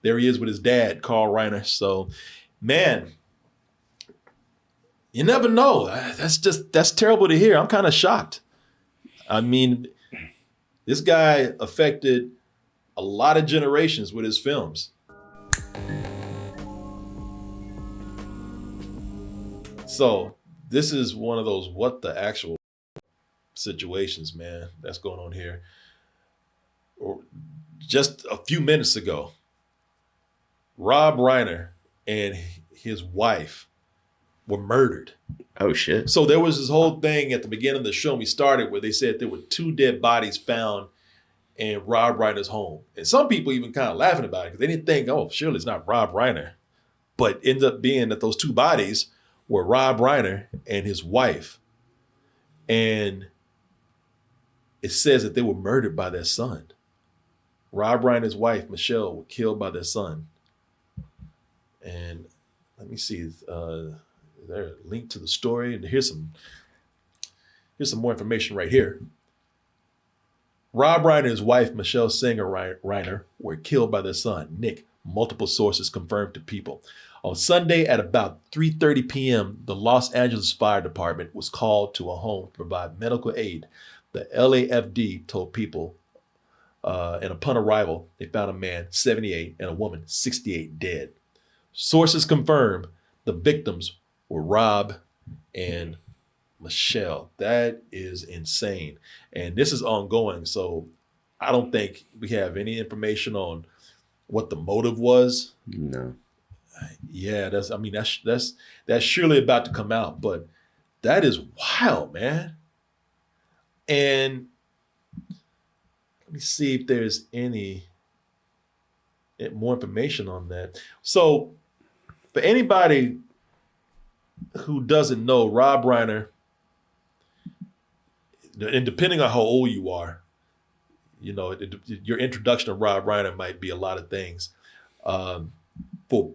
there he is with his dad, Carl Reiner. So, man, you never know. That's terrible to hear. I'm kind of shocked. I mean, this guy affected a lot of generations with his films. So this is one of those what the actual situations, man, that's going on here. Or just a few minutes ago, Rob Reiner and his wife were murdered. Oh, shit. So there was this whole thing at the beginning of the show we started where they said there were 2 dead bodies found in Rob Reiner's home. And some people even kind of laughing about it because they didn't think, oh, surely it's not Rob Reiner. But ended up being that those 2 bodies were Rob Reiner and his wife. And it says that they were murdered by their son. Rob Reiner's wife, Michelle, was killed by their son. And let me see, is there a link to the story? And here's some more information right here. Rob Reiner and his wife, Michelle Singer Reiner, were killed by their son, Nick. Multiple sources confirmed to People. On Sunday at about 3:30 p.m., the Los Angeles Fire Department was called to a home to provide medical aid. The LAFD told People, and upon arrival, they found a man, 78, and a woman, 68, dead. Sources confirmed the victims were Rob and Michelle. That is insane. And this is ongoing, so I don't think we have any information on what the motive was. No. Yeah, that's surely about to come out, but that is wild, man. And let me see if there's any more information on that. So for anybody who doesn't know, Rob Reiner, and depending on how old you are, you know, your introduction to Rob Reiner might be a lot of things. For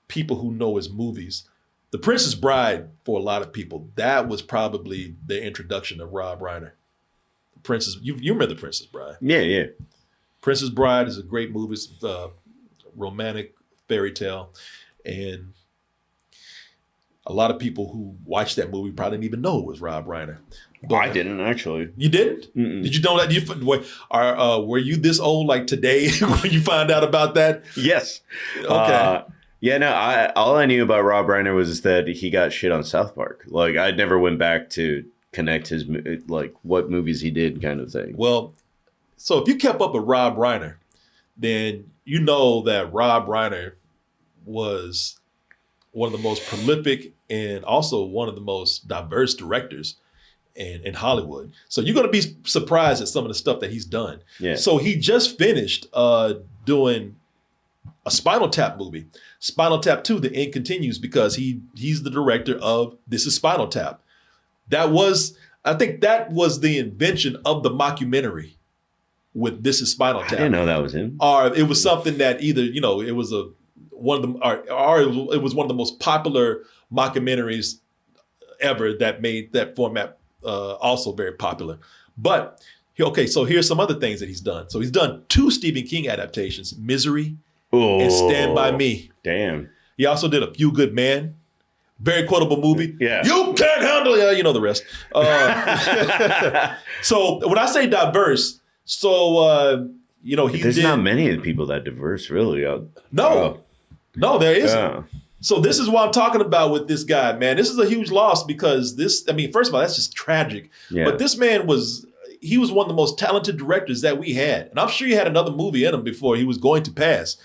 people who know his movies, The Princess Bride, for a lot of people, that was probably the introduction to Rob Reiner. Princess, you remember The Princess Bride? Yeah. Princess Bride is a great movie. It's a romantic fairy tale. And a lot of people who watched that movie probably didn't even know it was Rob Reiner. But I didn't, actually. You didn't? Mm-mm. Did you know that? Were you this old like today when you found out about that? Yes. Okay. Yeah, no, all I knew about Rob Reiner was that he got shit on South Park. Like, I never went back to connect his, like, what movies he did kind of thing. Well, so if you kept up with Rob Reiner, then you know that Rob Reiner was one of the most prolific and also one of the most diverse directors in Hollywood. So you're going to be surprised at some of the stuff that he's done. Yeah. So he just finished doing a Spinal Tap movie. Spinal Tap 2, The End Continues, because he's the director of This Is Spinal Tap. I think that was the invention of the mockumentary with This Is Spinal Tap. I didn't know that was him. Or it was something that either, you know, it was one of them, or it was one of the most popular mockumentaries ever that made that format also very popular. But okay, so here's some other things that he's done. So he's done 2 Stephen King adaptations, Misery and Stand By Me. Damn. He also did A Few Good Men. Very quotable movie. Yeah. You can't handle it. You know the rest. So when I say diverse, you know, There's not many of the people that diverse, really. No, there isn't. Yeah. So this is what I'm talking about with this guy, man. This is a huge loss because first of all, that's just tragic. Yeah. But this man was one of the most talented directors that we had. And I'm sure he had another movie in him before he was going to pass.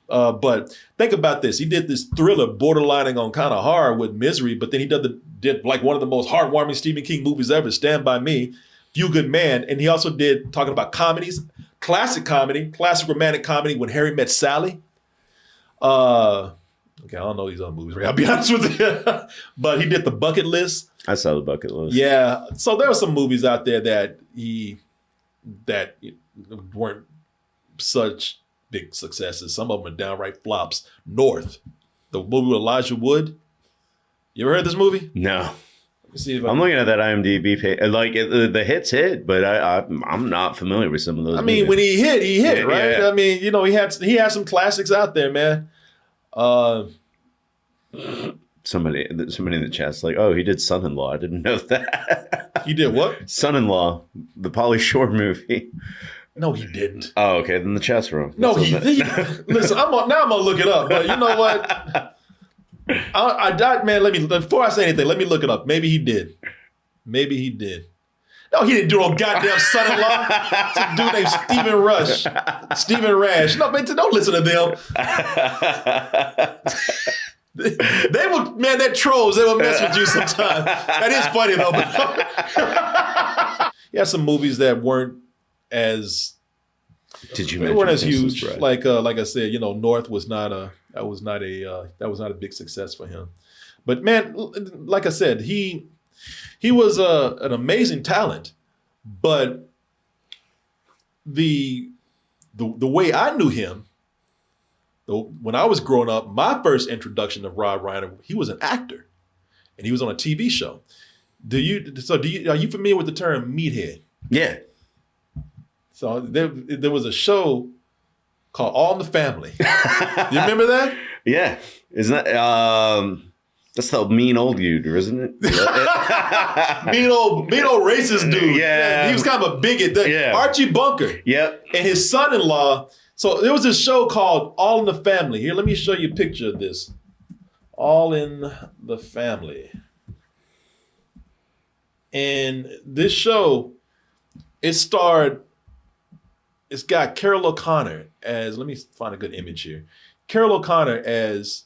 But think about this. He did this thriller borderlining on kind of horror with Misery, but then he did like one of the most heartwarming Stephen King movies ever, Stand By Me, Few Good Men. And he also did, talking about comedies, classic romantic comedy, When Harry Met Sally. Okay, I don't know these other movies, right? I'll be honest with you. But he did The Bucket List. I saw The Bucket List. Yeah. So there were some movies out there that weren't such big successes. Some of them are downright flops. North, the movie with Elijah Wood. You ever heard this movie? No. See if I'm looking at that IMDb page. Like the hits hit, but I'm not familiar with some of those. I mean, movies. when he hit, Yeah, right? yeah. I mean, he had some classics out there, man. Somebody in the chat's like, oh, he did Son-in-Law. I didn't know that. He did what? Son-in-Law, the Pauly Shore movie. No, he didn't. Oh, okay. Then the chat's wrong. No, he listen. I'm gonna look it up. But you know what? I died, man. Before I say anything, let me look it up. Maybe he did. No, he didn't do no goddamn Son-in-Law. It's a dude named Stephen Rash. No, man, don't listen to them. They will, man. That trolls. They will mess with you sometimes. That is funny though. He had some movies that weren't as. Did you? They weren't as huge. Like I said, North was not a big success for him. But man, like I said, he was an amazing talent. But the way I knew him, when I was growing up, my first introduction to Rob Reiner, he was an actor, and he was on a TV show. Are you familiar with the term meathead? Yeah. So there was a show called All in the Family. You remember that? Yeah. Isn't that that's the mean old dude, isn't it? mean old racist dude. Yeah. He was kind of a bigot. Yeah. Archie Bunker. Yep. And his son-in-law. So there was this show called All in the Family. Here, let me show you a picture of this. All in the Family. And this show, it's got Carol O'Connor as, let me find a good image here. Carol O'Connor as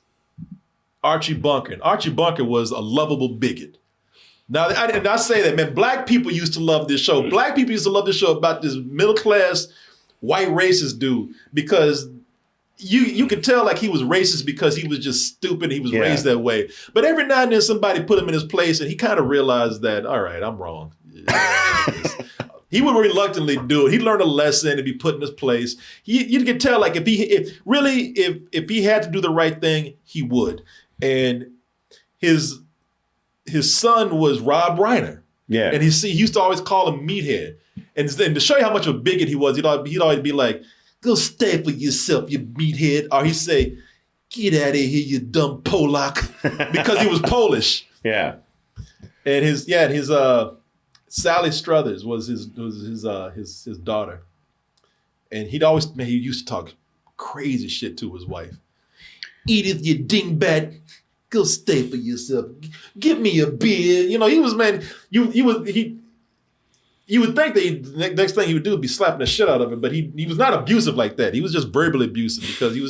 Archie Bunker. And Archie Bunker was a lovable bigot. Now, I say that, man, black people used to love this show. Black people used to love this show about this middle-class white racist dude because you could tell like he was racist because he was just stupid. He was raised that way. But every now and then somebody put him in his place and he kind of realized that, all right, I'm wrong. He would reluctantly do it. He learned a lesson to be put in his place. You could tell like if he had to do the right thing, he would. And his son was Rob Reiner. Yeah. And he used to always call him Meathead. And then to show you how much of a bigot he was, he'd always be like, go stay for yourself, you meathead. Or he'd say, get out of here, you dumb Polak. Because he was Polish. Yeah. And his Sally Struthers was his daughter. And he used to talk crazy shit to his wife. Edith, you dingbat, go stay for yourself. Give me a beer. He was, man, you would think that the next thing he would do would be slapping the shit out of him, but he was not abusive like that. He was just verbally abusive because he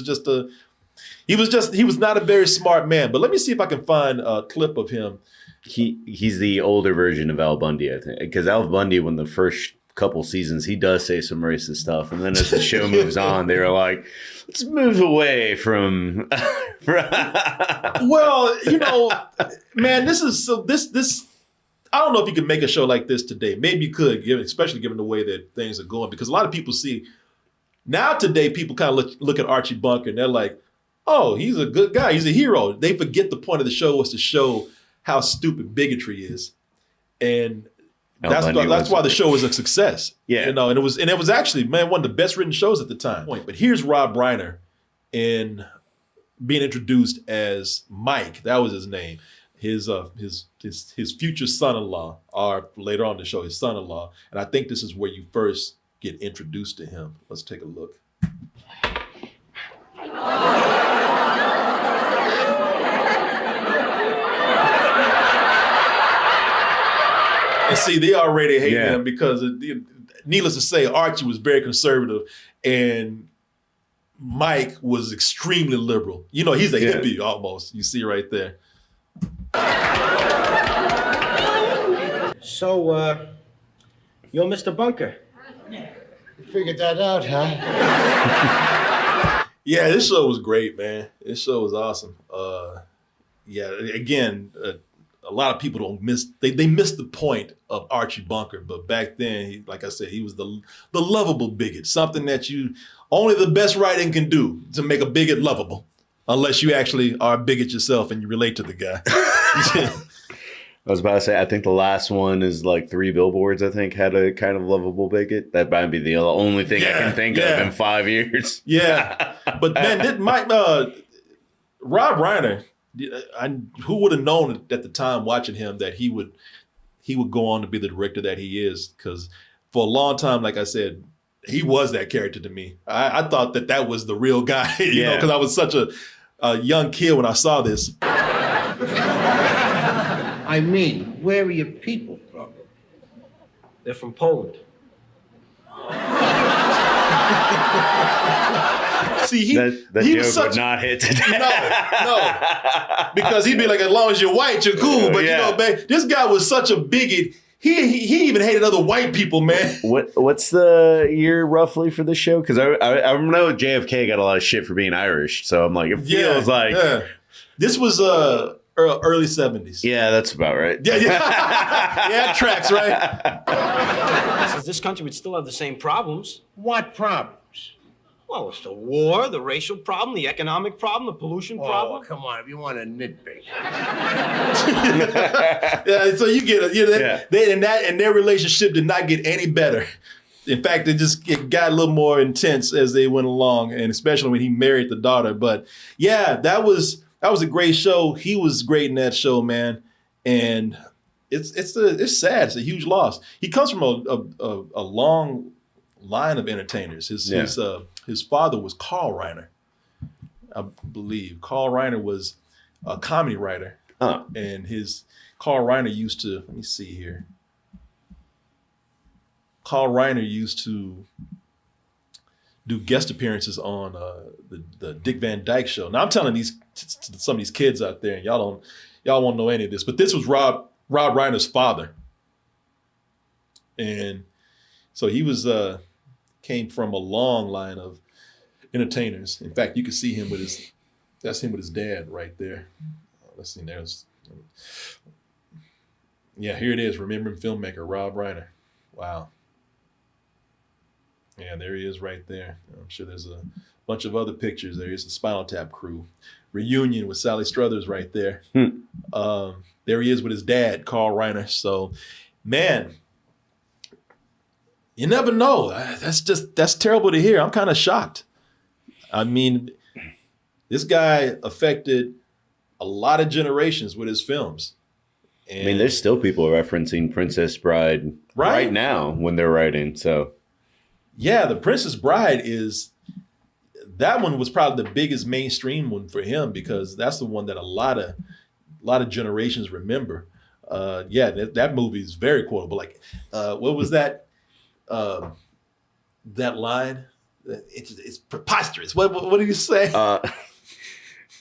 was not a very smart man. But let me see if I can find a clip of him. He's the older version of Al Bundy, I think, because Al Bundy, when the first couple seasons, he does say some racist stuff, and then as the show moves on, they were like, let's move away from. Well, man, this. I don't know if you can make a show like this today. Maybe you could, especially given the way that things are going, because a lot of people see now today. People kind of look at Archie Bunker and they're like, "Oh, he's a good guy. He's a hero." They forget the point of the show was to show how stupid bigotry is, and that's why the show was a success. Yeah, and it was actually, man, one of the best written shows at the time. But here's Rob Reiner in being introduced as Mike. That was his name. His future son-in-law, or later on in the show, his son-in-law. And I think this is where you first get introduced to him. Let's take a look. And see, they already hate him because, needless to say, Archie was very conservative and Mike was extremely liberal. He's a hippie almost. You see right there. So, you're Mr. Bunker. You figured that out, huh? Yeah, this show was great, man. This show was awesome. Again, a lot of people don't miss. They miss the point of Archie Bunker, but back then, like I said, he was the lovable bigot. Something that only the best writing can do to make a bigot lovable, unless you actually are a bigot yourself and you relate to the guy. I was about to say, I think the last one is like 3 Billboards, I think, had a kind of lovable bigot. That might be the only thing I can think of in 5 years. Yeah. But man, Rob Reiner, who would have known at the time watching him that he would go on to be the director that he is? Because for a long time, like I said, he was that character to me. I thought that was the real guy, you know, because I was such a young kid when I saw this. I mean, where are your people from? They're from Poland. See, that he joke was such would not hit today. No, because he'd be like, as long as you're white, you're cool. But you know, man, this guy was such a bigot. He even hated other white people, man. What's the year roughly for the show? Because I know JFK got a lot of shit for being Irish, so I'm like, it feels like this was early 70s. Yeah, that's about right. Yeah, it tracks, right? Since this country would still have the same problems. What problems? Well, it's the war, the racial problem, the economic problem, the pollution problem. Oh, come on, if you want to nitpick. Yeah, so you get it. Their relationship did not get any better. In fact, it got a little more intense as they went along, and especially when he married the daughter. But yeah, that was a great show. He was great in that show, man. And it's sad. It's a huge loss. He comes from a long line of entertainers. His father was Carl Reiner, I believe. Carl Reiner was a comedy writer. And Carl Reiner used to, let me see here. Carl Reiner used to do guest appearances on the Dick Van Dyke Show. Now I'm telling some of these kids out there, and y'all won't know any of this, but this was Rob Reiner's father. And so he was came from a long line of entertainers. In fact, you can see him with his dad right there. Let's see, here it is, remembering filmmaker Rob Reiner. Wow. Yeah, there he is right there. I'm sure there's a bunch of other pictures. There is the Spinal Tap crew. Reunion with Sally Struthers right there. There he is with his dad, Carl Reiner. So, man, you never know. That's terrible to hear. I'm kind of shocked. I mean, this guy affected a lot of generations with his films. And, I mean, there's still people referencing Princess Bride right now when they're writing. So, yeah, The Princess Bride that one was probably the biggest mainstream one for him because that's the one that a lot of generations remember. That movie is very quotable. Like, what was that? That line? It's preposterous. What did you say?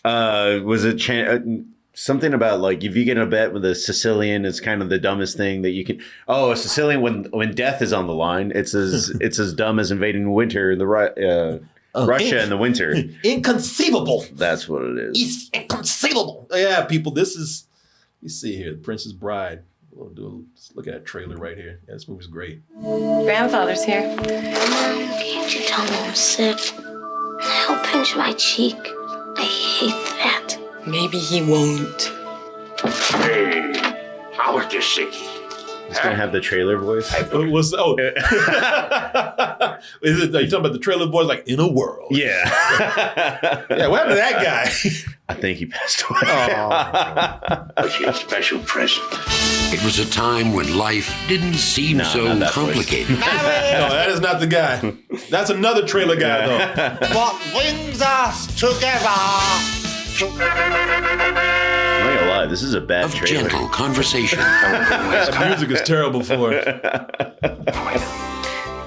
Was it something about like if you get in a bet with a Sicilian, it's kind of the dumbest thing that you can. Oh, a Sicilian when death is on the line, it's as dumb as invading winter in the Russia in the winter. Inconceivable. That's what it is. It's inconceivable. Yeah, people. This is. You see here, The Princess Bride. Let's look at that trailer right here. Yeah, this movie's great. Grandfather's here. Can't you tell me I'm sick? He'll pinch my cheek. I hate that. Maybe he won't. Hey, how is this sickie? It's gonna have the trailer voice. Is it? Are you talking about the trailer voice, like in a world? Yeah. Yeah. What happened to that guy? I think he passed away. Was your special present? It was a time when life didn't seem so complicated. No, that is not the guy. That's another trailer guy, though. What brings us together? I'm not gonna lie, this is a bad Of trailer. gentle conversation. The music is terrible for it. But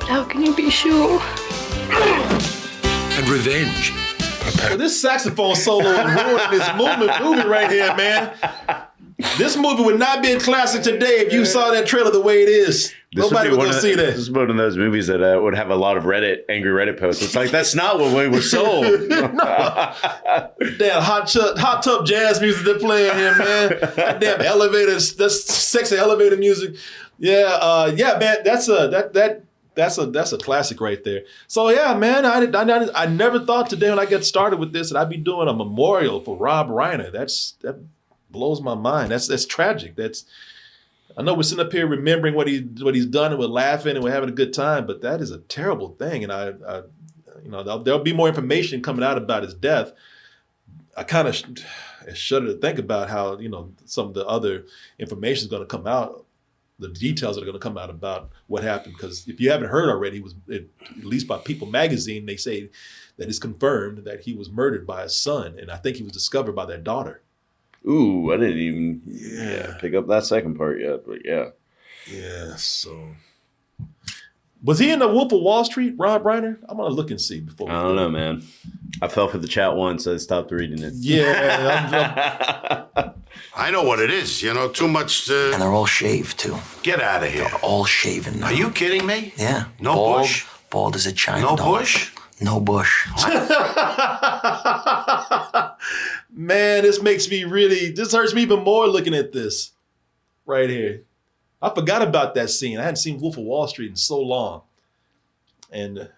how can you be sure? And revenge. So this saxophone solo is ruining this movie right here, man. This movie would not be a classic today if you saw that trailer the way it is. Nobody would go see that. This is one of those movies that would have a lot of angry Reddit posts. It's like, that's not what we were sold. Damn hot tub jazz music they're playing here, man. That damn elevators, that's sexy elevator music. Yeah, man, that's a classic right there. So yeah, man, I never thought today when I got started with this that I'd be doing a memorial for Rob Reiner. blows my mind. That's tragic. I know we're sitting up here remembering what he's done and we're laughing and we're having a good time, but that is a terrible thing. And I there'll be more information coming out about his death. I kind of shudder to think about how, some of the other information is going to come out, the details that are going to come out about what happened. Because if you haven't heard already, at least by People magazine, they say that it's confirmed that he was murdered by his son. And I think he was discovered by their daughter. Ooh, I didn't even pick up that second part yet, but yeah. Yeah, so. Was he in the Wolf of Wall Street, Rob Reiner? I'm going to look and see before. I don't know, man. I fell for the chat once, so I stopped reading it. Yeah. I know what it is. Too much. And they're all shaved, too. Get out of here. They're all shaven now. Are you kidding me? Yeah. No bald, bush? Bald as a China No doll. bush? No bush. Man, this hurts me even more looking at this right here. I forgot about that scene. I hadn't seen Wolf of Wall Street in so long. And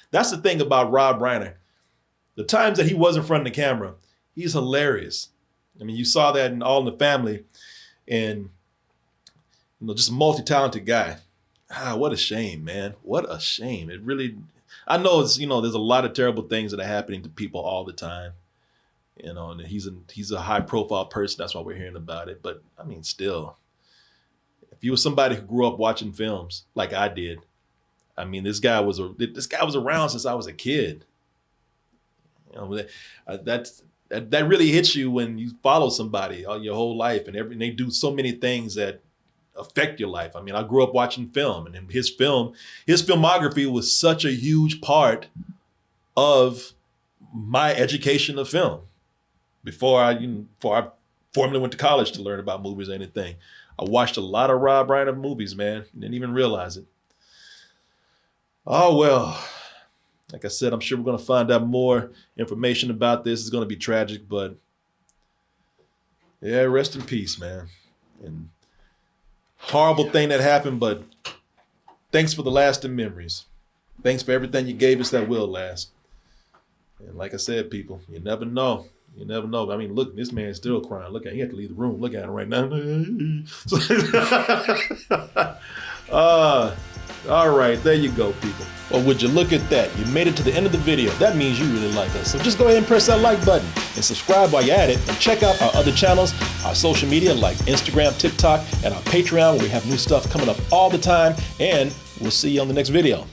that's the thing about Rob Reiner. The times that he was in front of the camera, he's hilarious. I mean, you saw that in All in the Family, and just a multi-talented guy. What a shame, man. What a shame. It really, I know it's, there's a lot of terrible things that are happening to people all the time. And he's a high profile person. That's why we're hearing about it. But I mean, still, if you were somebody who grew up watching films like I did, I mean, this guy was around since I was a kid. That really hits you when you follow somebody all your whole life, and they do so many things that affect your life. I mean, I grew up watching film, and his filmography was such a huge part of my education of film. Before I formally went to college to learn about movies or anything, I watched a lot of Rob Reiner movies, man. Didn't even realize it. Oh, well, like I said, I'm sure we're going to find out more information about this. It's going to be tragic, but yeah, rest in peace, man. And horrible thing that happened, but thanks for the lasting memories. Thanks for everything you gave us that will last. And like I said, people, you never know. You never know. I mean, look, this man's still crying. Look at him. He had to leave the room. Look at him right now. All right, there you go, people. Well, would you look at that? You made it to the end of the video. That means you really like us. So just go ahead and press that like button and subscribe while you're at it. And check out our other channels, our social media like Instagram, TikTok, and our Patreon, where we have new stuff coming up all the time. And we'll see you on the next video.